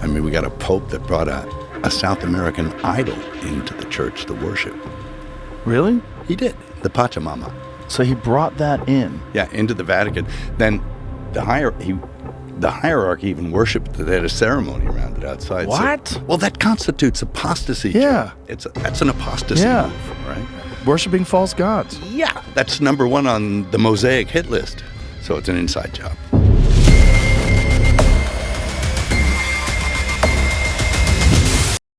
I mean, we got a pope that brought a South American idol into the church to worship. Really? He did. The Pachamama. So he brought that in. Yeah, into the Vatican. Then the hierarchy even worshipped. They had a ceremony around it outside. What? So, well, that constitutes apostasy. Yeah. That's an apostasy move, right? Worshipping false gods. Yeah, that's number one on the Mosaic hit list. So it's an inside job.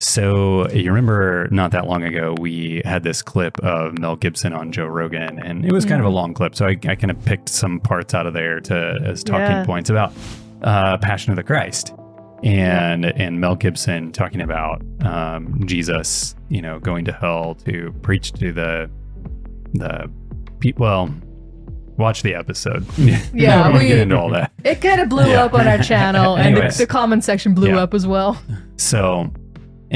So you remember not that long ago, we had this clip of Mel Gibson on Joe Rogan, and it was kind of a long clip. So I kind of picked some parts out of there as talking points about Passion of the Christ and Mel Gibson talking about Jesus, going to hell to preach to the people. Well, watch the episode. Yeah, we get into all that. It kind of blew up on our channel, and the comment section blew up as well. So.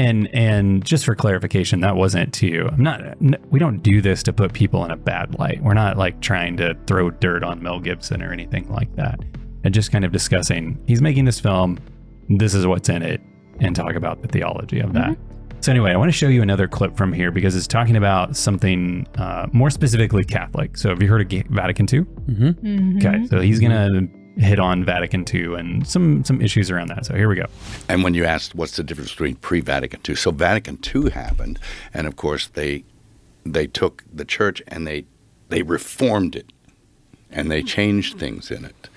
And just for clarification, that wasn't we don't do this to put people in a bad light. We're not like trying to throw dirt on Mel Gibson or anything like that. And just kind of discussing, he's making this film, this is what's in it, and talk about the theology of that. So anyway, I want to show you another clip from here because it's talking about something more specifically Catholic. So have you heard of Vatican II? Okay, so he's going to hit on Vatican II and some issues around that. So here we go. And when you asked what's the difference between pre-Vatican II, so Vatican II happened, and of course they took the church and they reformed it, and they changed things in it,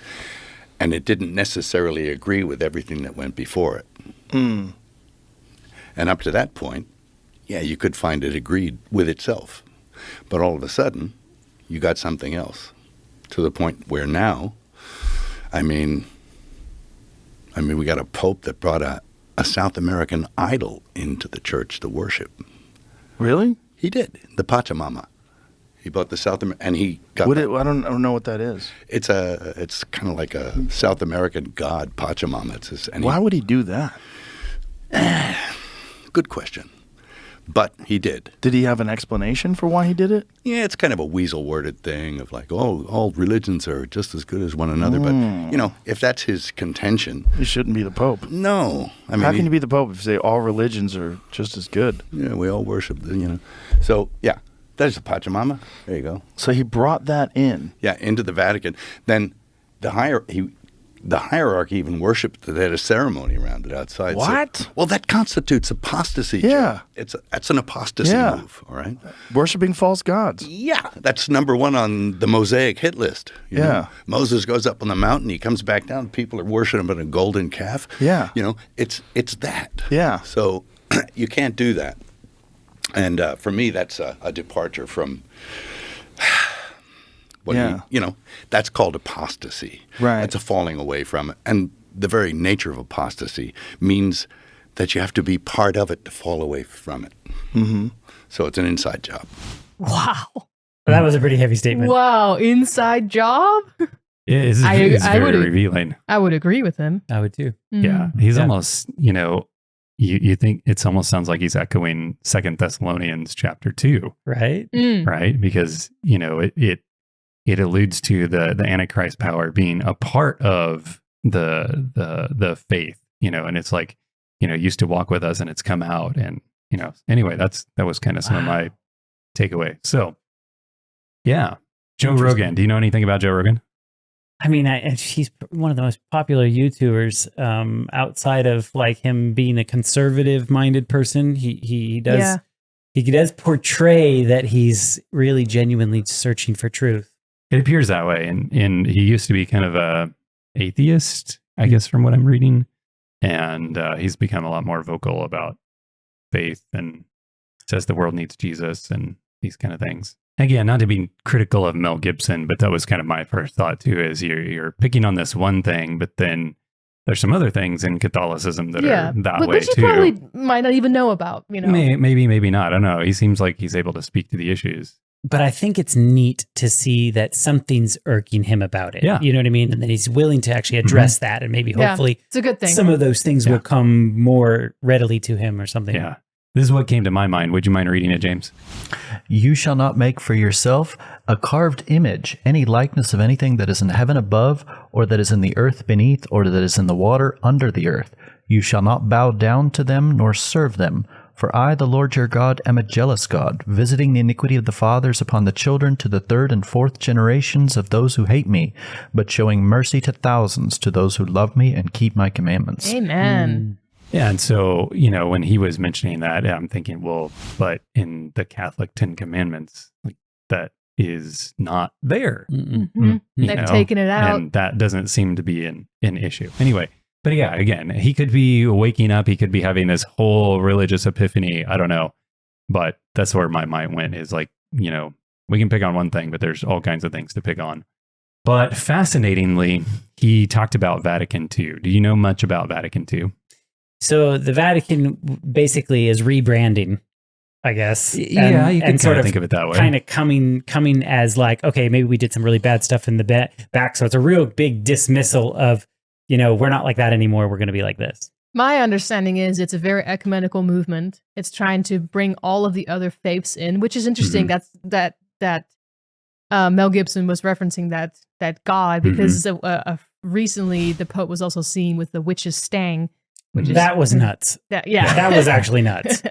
and it didn't necessarily agree with everything that went before it. And up to that point, yeah, you could find it agreed with itself, but all of a sudden, you got something else, to the point where now, I mean, we got a pope that brought a South American idol into the church to worship. Really? He did. The Pachamama. He brought the South American, and he got. I don't know what that is. It's kind of like a South American god, Pachamama. Why would he do that? Good question. But he did. Did he have an explanation for why he did it? Yeah, it's kind of a weasel-worded thing of like, oh, all religions are just as good as one another. But, if that's his contention. He shouldn't be the Pope. No. I mean, how can you be the Pope if you say all religions are just as good? Yeah, we all worship, So, yeah, there's the Pachamama. There you go. So he brought that in. Yeah, into the Vatican. Then the hierarchy even worshipped. They had a ceremony around it outside. What? So, well, that constitutes apostasy. Yeah. That's an apostasy move, all right? Worshipping false gods. Yeah. That's number one on the Mosaic hit list. You know? Moses goes up on the mountain. He comes back down. People are worshiping a golden calf. Yeah. It's that. Yeah. So you can't do that. And for me, that's a departure from... that's called apostasy. Right. It's a falling away from it. And the very nature of apostasy means that you have to be part of it to fall away from it. Mm-hmm. So it's an inside job. Wow. That was a pretty heavy statement. Wow. Inside job? It's very revealing. I would agree with him. I would too. Mm-hmm. Yeah. He's almost, you think it almost sounds like he's echoing 2 Thessalonians chapter 2. Right? Right? Because, it alludes to the Antichrist power being a part of the faith, and it's like, used to walk with us and it's come out. And, anyway, that was kind of some of my takeaway. So, yeah. Joe Rogan. Do you know anything about Joe Rogan? I mean, he's one of the most popular YouTubers outside of like him being a conservative-minded person. He does portray that he's really genuinely searching for truth. It appears that way, and he used to be kind of a atheist, I guess, from what I'm reading, and he's become a lot more vocal about faith and says the world needs Jesus and these kind of things. Again, not to be critical of Mel Gibson, but that was kind of my first thought too, is you're picking on this one thing, but then there's some other things in Catholicism that are that way which you too. Probably might not even know about, Maybe not. I don't know. He seems like he's able to speak to the issues. But I think it's neat to see that something's irking him about it. Yeah. You know what I mean? And that he's willing to actually address that, and maybe hopefully it's a good thing. Some of those things will come more readily to him or something. Yeah. This is what came to my mind. Would you mind reading it, James? You shall not make for yourself a carved image, any likeness of anything that is in heaven above, or that is in the earth beneath, or that is in the water under the earth. You shall not bow down to them nor serve them. For I, the Lord your God, am a jealous God, visiting the iniquity of the fathers upon the children to the third and fourth generations of those who hate me, but showing mercy to thousands to those who love me and keep my commandments. Amen. Yeah, and so, when he was mentioning that, I'm thinking, well, but in the Catholic 10 Commandments, like, that is not there. They've taken it out. And that doesn't seem to be an issue. Anyway, but yeah, again, he could be waking up, he could be having this whole religious epiphany. I don't know. But that's where my mind went, is like, we can pick on one thing, but there's all kinds of things to pick on. But fascinatingly, he talked about Vatican II. Do you know much about Vatican II? So the Vatican basically is rebranding, I guess. Yeah, you can sort of think of it that way. Kind of coming as like, okay, maybe we did some really bad stuff in the back. So it's a real big dismissal of, we're not like that anymore. We're going to be like this. My understanding is it's a very ecumenical movement. It's trying to bring all of the other faiths in, which is interesting. That Mel Gibson was referencing that God, because recently the Pope was also seen with the witch's stang. That was nuts. That was actually nuts.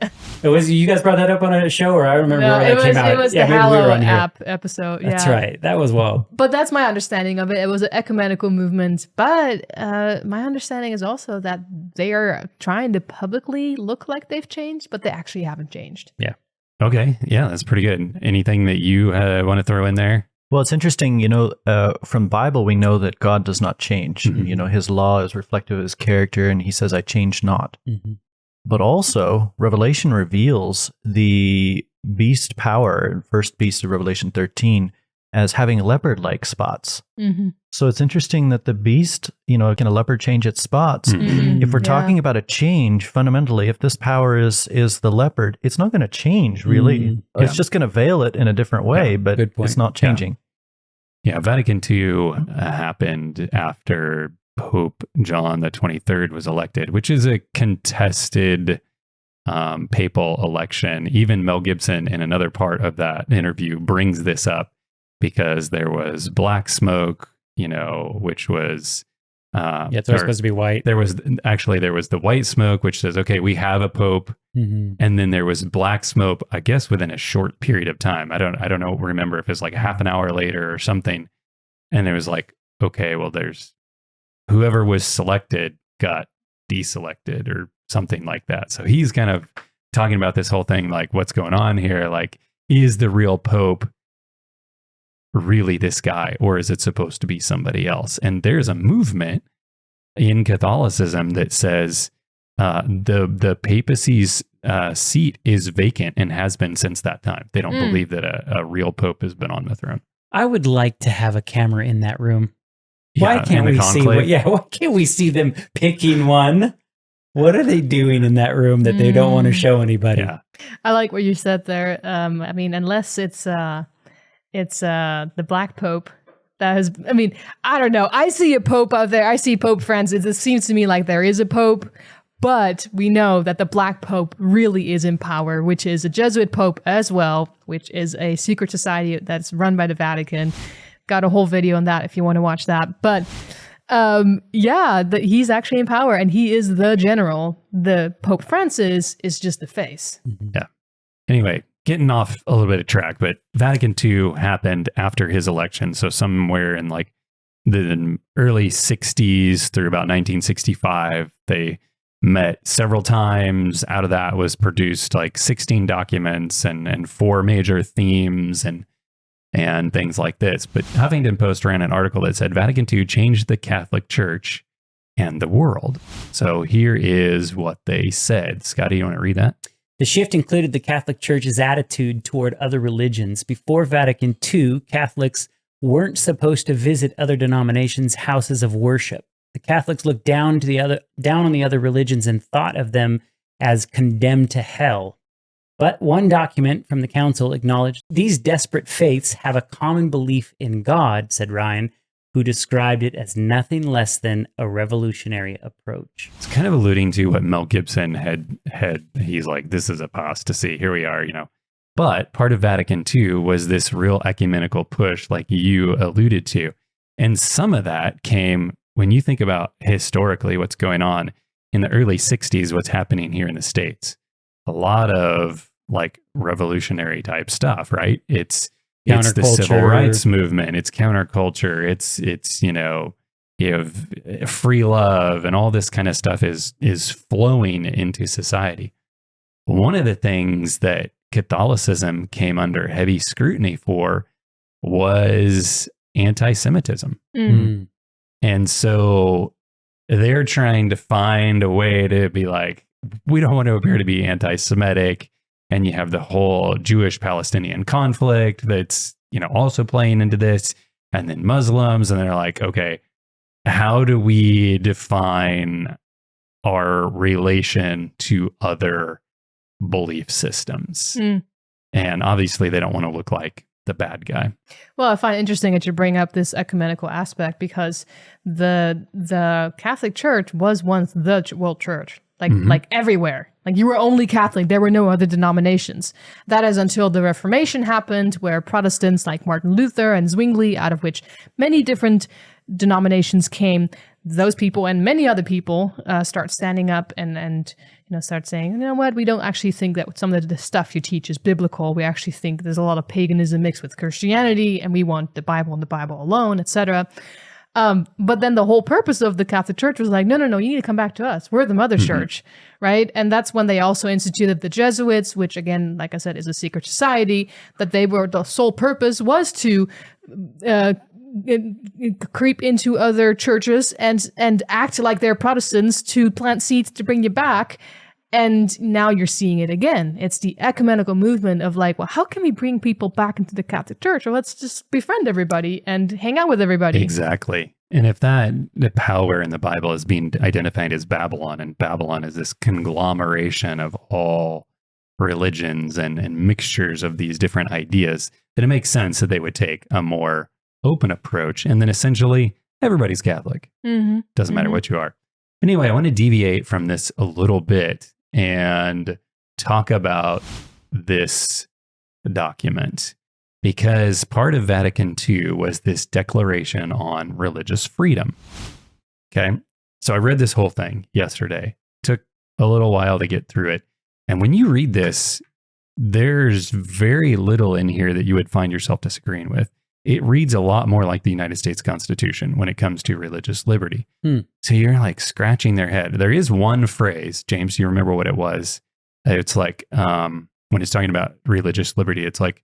It was, you guys brought that up on a show, or I remember when that came out. It was the Hallow app episode. That's right. That was wild. But that's my understanding of it. It was an ecumenical movement. But my understanding is also that they are trying to publicly look like they've changed, but they actually haven't changed. Yeah. Okay. Yeah, that's pretty good. Anything that you want to throw in there? Well, it's interesting, from Bible, we know that God does not change. His law is reflective of his character, and he says, I change not. But also, Revelation reveals the beast power, first beast of Revelation 13, as having leopard-like spots. So it's interesting that the beast, can a leopard change its spots? If we're talking about a change, fundamentally, if this power is the leopard, it's not going to change, really. It's just going to veil it in a different way, but it's not changing. Yeah, Vatican II happened after Pope John the 23rd was elected, which is a contested papal election. Even Mel Gibson, in another part of that interview, brings this up because there was black smoke, which was it's supposed to be white. There was the white smoke, which says, okay, we have a pope, and then there was black smoke, I guess, within a short period of time. I don't know, remember if it's like half an hour later or something, and it was like, okay, well, there's whoever was selected got deselected or something like that. So he's kind of talking about this whole thing, like, what's going on here? Like, is the real pope really this guy, or is it supposed to be somebody else? And there's a movement in Catholicism that says the papacy's seat is vacant and has been since that time. They don't believe that a real pope has been on the throne. I would like to have a camera in that room. Yeah, why can't we see? Why can't we see them picking one? What are they doing in that room that they don't want to show anybody? Yeah. I like what you said there. I mean, unless it's the Black Pope. That has, I mean, I don't know. I see a Pope out there. I see Pope Francis. It seems to me like there is a Pope, but we know that the Black Pope really is in power, which is a Jesuit Pope as well, which is a secret society that's run by the Vatican. Got a whole video on that if you want to watch that. But he's actually in power and he is the general. The Pope Francis is just the face. Yeah. Anyway, getting off a little bit of track, but Vatican II happened after his election. So somewhere in like the early 60s through about 1965, they met several times. Out of that was produced like 16 documents and 4 major themes and things like this. But Huffington Post ran an article that said Vatican II changed the Catholic Church and the world. So here is what they said. Scotty, you want to read that? The shift included the Catholic Church's attitude toward other religions. Before Vatican II, Catholics weren't supposed to visit other denominations' houses of worship. The Catholics looked down on the other religions and thought of them as condemned to hell. But one document from the council acknowledged these desperate faiths have a common belief in God, said Ryan, who described it as nothing less than a revolutionary approach. It's kind of alluding to what Mel Gibson had. He's like, this is apostasy. Here we are, But part of Vatican II was this real ecumenical push, like you alluded to. And some of that came, when you think about historically what's going on, in the early 60s, what's happening here in the States, a lot of like revolutionary type stuff, right? It's the civil rights movement, it's counterculture, it's you have free love, and all this kind of stuff is flowing into society. One of the things that Catholicism came under heavy scrutiny for was anti-Semitism. And so they're trying to find a way to be like, we don't want to appear to be anti-Semitic. And you have the whole Jewish-Palestinian conflict that's, also playing into this. And then Muslims, and they're like, okay, how do we define our relation to other belief systems? And obviously they don't want to look like the bad guy. Well, I find it interesting that you bring up this ecumenical aspect, because the Catholic Church was once the world church, like everywhere. Like you were only Catholic. There were no other denominations. That is until the Reformation happened, where Protestants like Martin Luther and Zwingli, out of which many different denominations came, those people and many other people start standing up and start saying, you know what, we don't actually think that some of the stuff you teach is biblical. We actually think there's a lot of paganism mixed with Christianity, and we want the Bible and the Bible alone, etc. But then the whole purpose of the Catholic Church was like, no, you need to come back to us. We're the mother church, right? And that's when they also instituted the Jesuits, which again, like I said, is a secret society, that the sole purpose was to creep into other churches and act like they're Protestants, to plant seeds to bring you back. And now you're seeing it again. It's the ecumenical movement of like, well, how can we bring people back into the Catholic Church? Well, let's just befriend everybody and hang out with everybody. Exactly. And if the power in the Bible is being identified as Babylon, and Babylon is this conglomeration of all religions and mixtures of these different ideas, then it makes sense that they would take a more open approach, and then essentially everybody's Catholic. Doesn't matter what you are. Anyway, I want to deviate from this a little bit and talk about this document, because part of Vatican II was this declaration on religious freedom. Okay. So I read this whole thing yesterday. Took a little while to get through it. And when you read this, there's very little in here that you would find yourself disagreeing with. It reads a lot more like the United States Constitution when it comes to religious liberty. So you're like scratching their head. There is one phrase, James, you remember what it was? It's like, when it's talking about religious liberty, it's like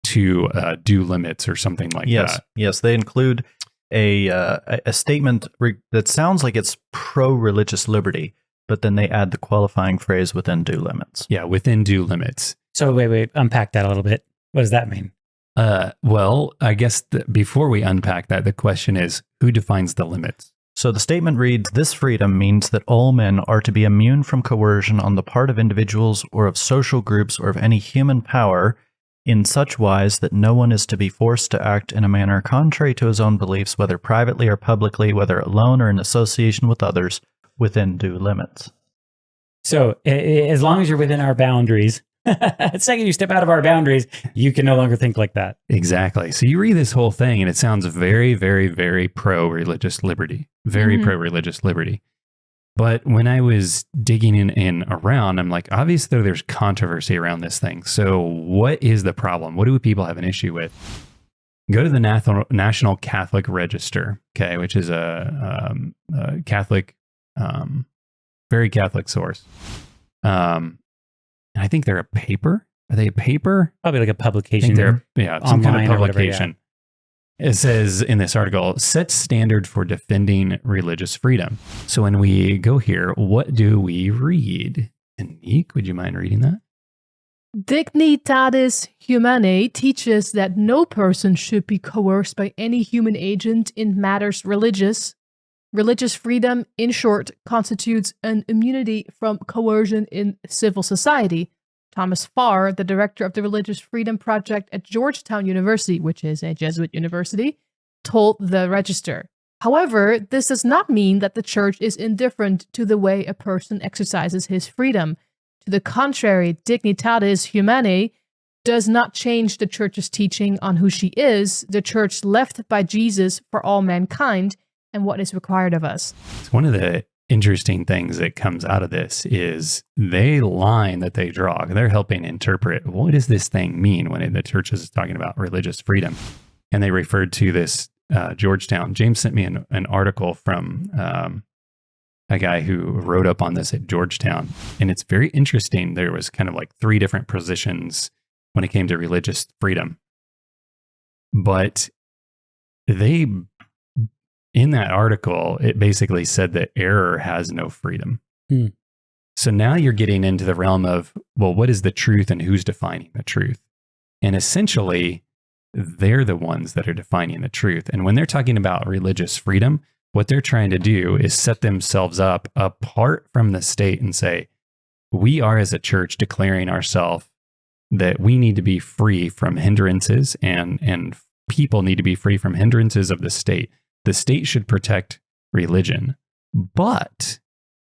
to due limits or something like that. Yes, they include a statement that sounds like it's pro-religious liberty, but then they add the qualifying phrase within due limits. Yeah, within due limits. So wait, unpack that a little bit. What does that mean? Well, I guess before we unpack that, the question is, who defines the limits? So the statement reads, "This freedom means that all men are to be immune from coercion on the part of individuals or of social groups or of any human power in such wise that no one is to be forced to act in a manner contrary to his own beliefs, whether privately or publicly, whether alone or in association with others, within due limits." So as long as you're within our boundaries, the second you step out of our boundaries, you can no longer think like that. Exactly. So you read this whole thing and it sounds very, very, very pro-religious liberty. Very pro-religious liberty. But when I was digging in around, I'm like, obviously there's controversy around this thing. So what is the problem? What do people have an issue with? Go to the National Catholic Register, okay, which is a Catholic, very Catholic source. I think they're a paper. Are they a paper? Probably like a publication. Some kind of publication. It says in this article, sets standard for defending religious freedom. So when we go here, what do we read? And Nick, would you mind reading that? Dignitatis Humanae teaches that no person should be coerced by any human agent in matters religious. Religious freedom, in short, constitutes an immunity from coercion in civil society. Thomas Farr, the director of the Religious Freedom Project at Georgetown University, which is a Jesuit university, told the Register. However, this does not mean that the church is indifferent to the way a person exercises his freedom. To the contrary, Dignitatis Humanae does not change the church's teaching on who she is, the church left by Jesus for all mankind, and what is required of us. It's one of the interesting things that comes out of this is they line that they draw. They're helping interpret, what does this thing mean when the church is talking about religious freedom? And they referred to this Georgetown. James sent me an article from a guy who wrote up on this at Georgetown. And it's very interesting. There was kind of like 3 different positions when it came to religious freedom. But they, in that article, it basically said that error has no freedom. So now you're getting into the realm of, well, what is the truth and who's defining the truth? And essentially, they're the ones that are defining the truth. And when they're talking about religious freedom, what they're trying to do is set themselves up apart from the state and say, we are as a church declaring ourselves that we need to be free from hindrances and people need to be free from hindrances of the state. The state should protect religion, but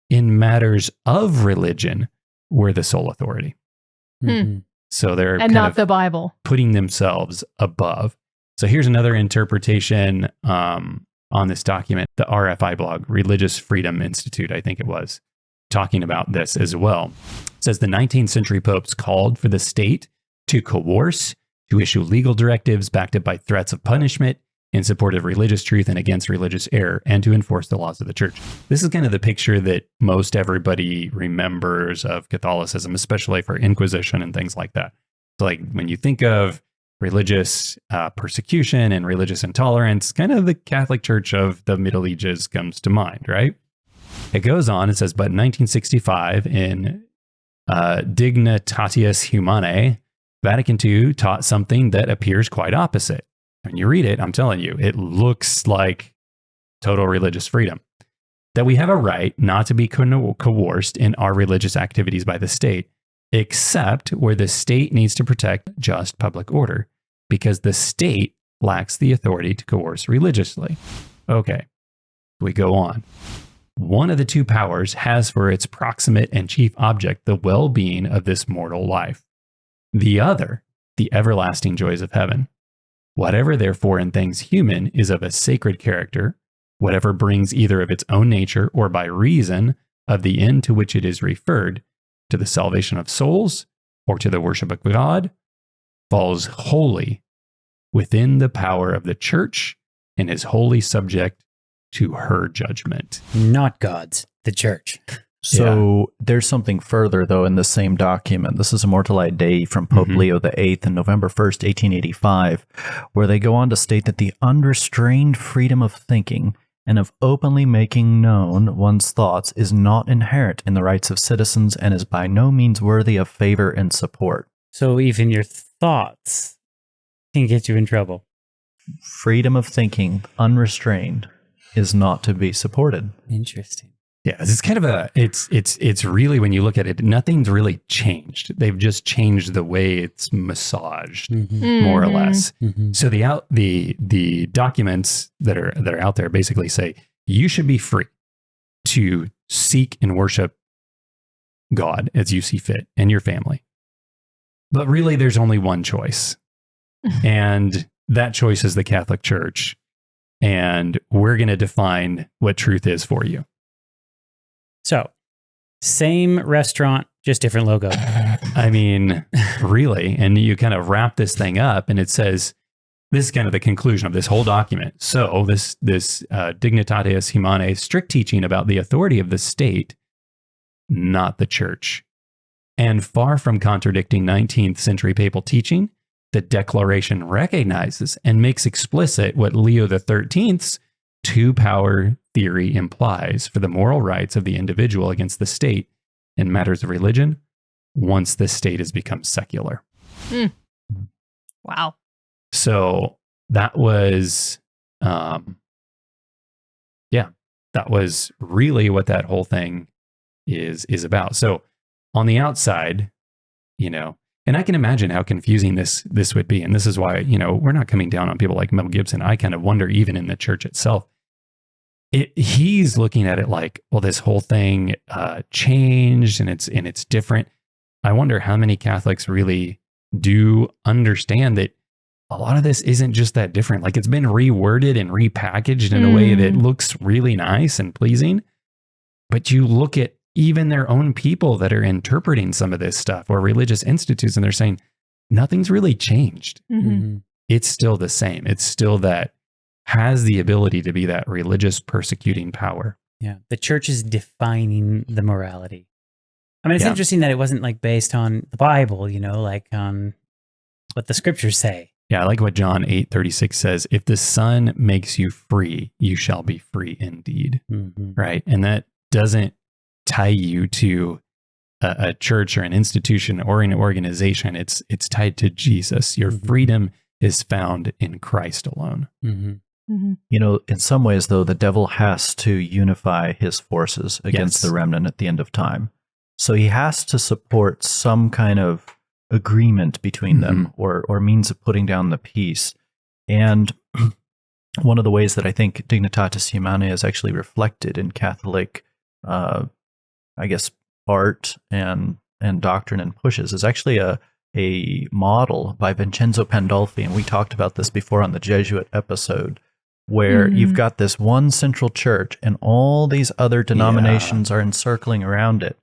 in matters of religion, we're the sole authority. So they're and not the Bible, putting themselves above. So here's another interpretation on this document, the RFI blog, Religious Freedom Institute, I think it was, talking about this as well. It says the 19th century popes called for the state to coerce, to issue legal directives backed up by threats of punishment in support of religious truth and against religious error, and to enforce the laws of the church. This is kind of the picture that most everybody remembers of Catholicism, especially for Inquisition and things like that. So like when you think of religious persecution and religious intolerance, kind of the Catholic Church of the Middle Ages comes to mind, right? It goes on, it says, but in 1965 in Dignitatis Humanae, Vatican II taught something that appears quite opposite. When you read it, I'm telling you, it looks like total religious freedom. That we have a right not to be coerced in our religious activities by the state, except where the state needs to protect just public order, because the state lacks the authority to coerce religiously. Okay, we go on. One of the 2 powers has for its proximate and chief object the well-being of this mortal life. The other, the everlasting joys of heaven. Whatever, therefore, in things human is of a sacred character, whatever brings either of its own nature or by reason of the end to which it is referred, to the salvation of souls or to the worship of God, falls wholly within the power of the church and is wholly subject to her judgment. Not God's, the church. So there's something further, though, in the same document. This is a Mortalite Dei from Pope Leo VIII on November 1st, 1885, where they go on to state that the unrestrained freedom of thinking and of openly making known one's thoughts is not inherent in the rights of citizens and is by no means worthy of favor and support. So even your thoughts can get you in trouble. Freedom of thinking, unrestrained, is not to be supported. Interesting. Yeah, it's kind of it's really, when you look at it, nothing's really changed. They've just changed the way it's massaged, more or less. So the documents that are out there basically say you should be free to seek and worship God as you see fit and your family. But really, there's only one choice, and that choice is the Catholic Church, and we're going to define what truth is for you. So, same restaurant, just different logo. I mean, really. And you kind of wrap this thing up, and it says, this is kind of the conclusion of this whole document. So this Dignitatis Humanae, strict teaching about the authority of the state, not the church. And far from contradicting 19th century papal teaching, the declaration recognizes and makes explicit what Leo XIII's 2-power theory implies for the moral rights of the individual against the state in matters of religion once the state has become secular. Wow. So that was, that was really what that whole thing is about. So on the outside, and I can imagine how confusing this would be. And this is why, we're not coming down on people like Mel Gibson. I kind of wonder, even in the church itself, he's looking at it like, well, this whole thing changed and it's different. I wonder how many Catholics really do understand that a lot of this isn't just that different. Like, it's been reworded and repackaged in a way that looks really nice and pleasing. But you look at even their own people that are interpreting some of this stuff, or religious institutes, and they're saying nothing's really changed. It's still the same. It's still that has the ability to be that religious persecuting power. Yeah. The church is defining the morality. I mean, it's interesting that it wasn't like based on the Bible, you know, like on what the scriptures say. Yeah, I like what John 8:36 says, if the Son makes you free, you shall be free indeed. Right? And that doesn't tie you to a church or an institution or an organization. It's tied to Jesus. Your freedom is found in Christ alone. You know, in some ways, though, the devil has to unify his forces against the remnant at the end of time. So he has to support some kind of agreement between them or means of putting down the peace. And one of the ways that I think Dignitatis Humanae is actually reflected in Catholic, I guess, art and doctrine and pushes is actually a model by Vincenzo Pandolfi. And we talked about this before on the Jesuit episode, where you've got this one central church and all these other denominations are encircling around it.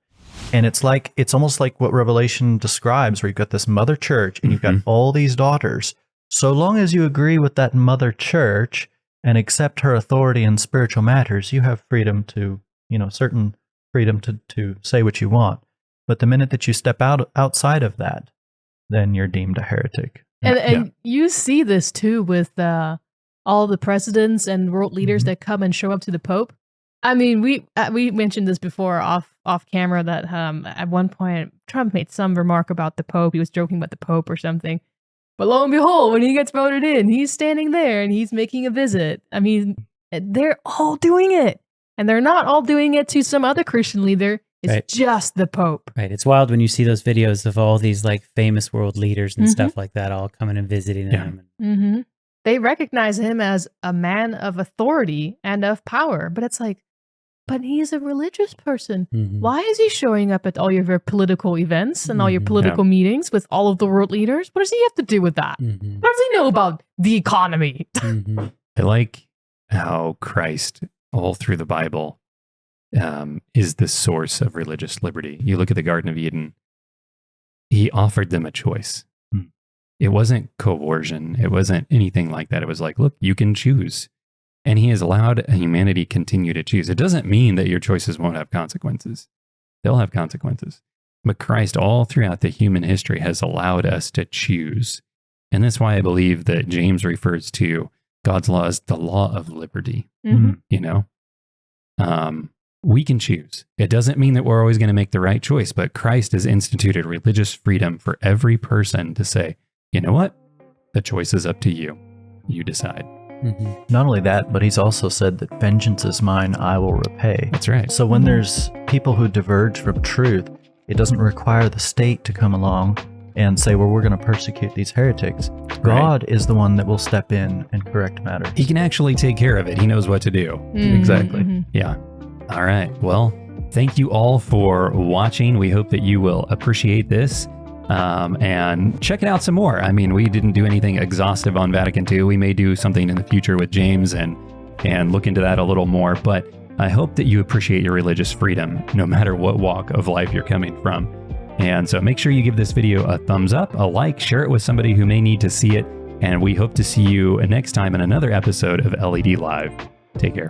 And it's almost like what Revelation describes, where you've got this mother church and you've got all these daughters. So long as you agree with that mother church and accept her authority in spiritual matters, you have freedom to, you know, certain freedom to say what you want. But the minute that you step outside of that, then you're deemed a heretic. And you see this too with all the presidents and world leaders that come and show up to the Pope. I mean, we mentioned this before off camera that at one point Trump made some remark about the Pope. He was joking about the Pope or something. But lo and behold, when he gets voted in, he's standing there and he's making a visit. I mean, they're all doing it. And they're not all doing it to some other Christian leader. It's just the Pope. Right. It's wild when you see those videos of all these like famous world leaders and stuff like that all coming and visiting him. They recognize him as a man of authority and of power. But it's like, but he's a religious person. Why is he showing up at all your political events and all your political meetings with all of the world leaders? What does he have to do with that? What does he know about the economy? I like how Christ, all through the Bible, is the source of religious liberty. You look at the Garden of Eden, he offered them a choice. It wasn't coercion. It wasn't anything like that. It was like, look, you can choose. And he has allowed humanity continue to choose. It doesn't mean that your choices won't have consequences. They'll have consequences. But Christ, all throughout the human history, has allowed us to choose. And that's why I believe that James refers to God's law as the law of liberty. You know, we can choose. It doesn't mean that we're always going to make the right choice, but Christ has instituted religious freedom for every person to say, you know what? The choice is up to you. You decide. Not only that, but he's also said that vengeance is mine, I will repay. That's right. So when there's people who diverge from truth, it doesn't require the state to come along and say, well, we're going to persecute these heretics. God is the one that will step in and correct matters. He can actually take care of it. He knows what to do. Exactly. Yeah. All right. Well, thank you all for watching. We hope that you will appreciate this. And check it out some more. I mean, we didn't do anything exhaustive on Vatican II. We may do something in the future with James and look into that a little more. But I hope that you appreciate your religious freedom, no matter what walk of life you're coming from. And so make sure you give this video a thumbs up, a like, share it with somebody who may need to see it. And we hope to see you next time in another episode of LED Live. Take care.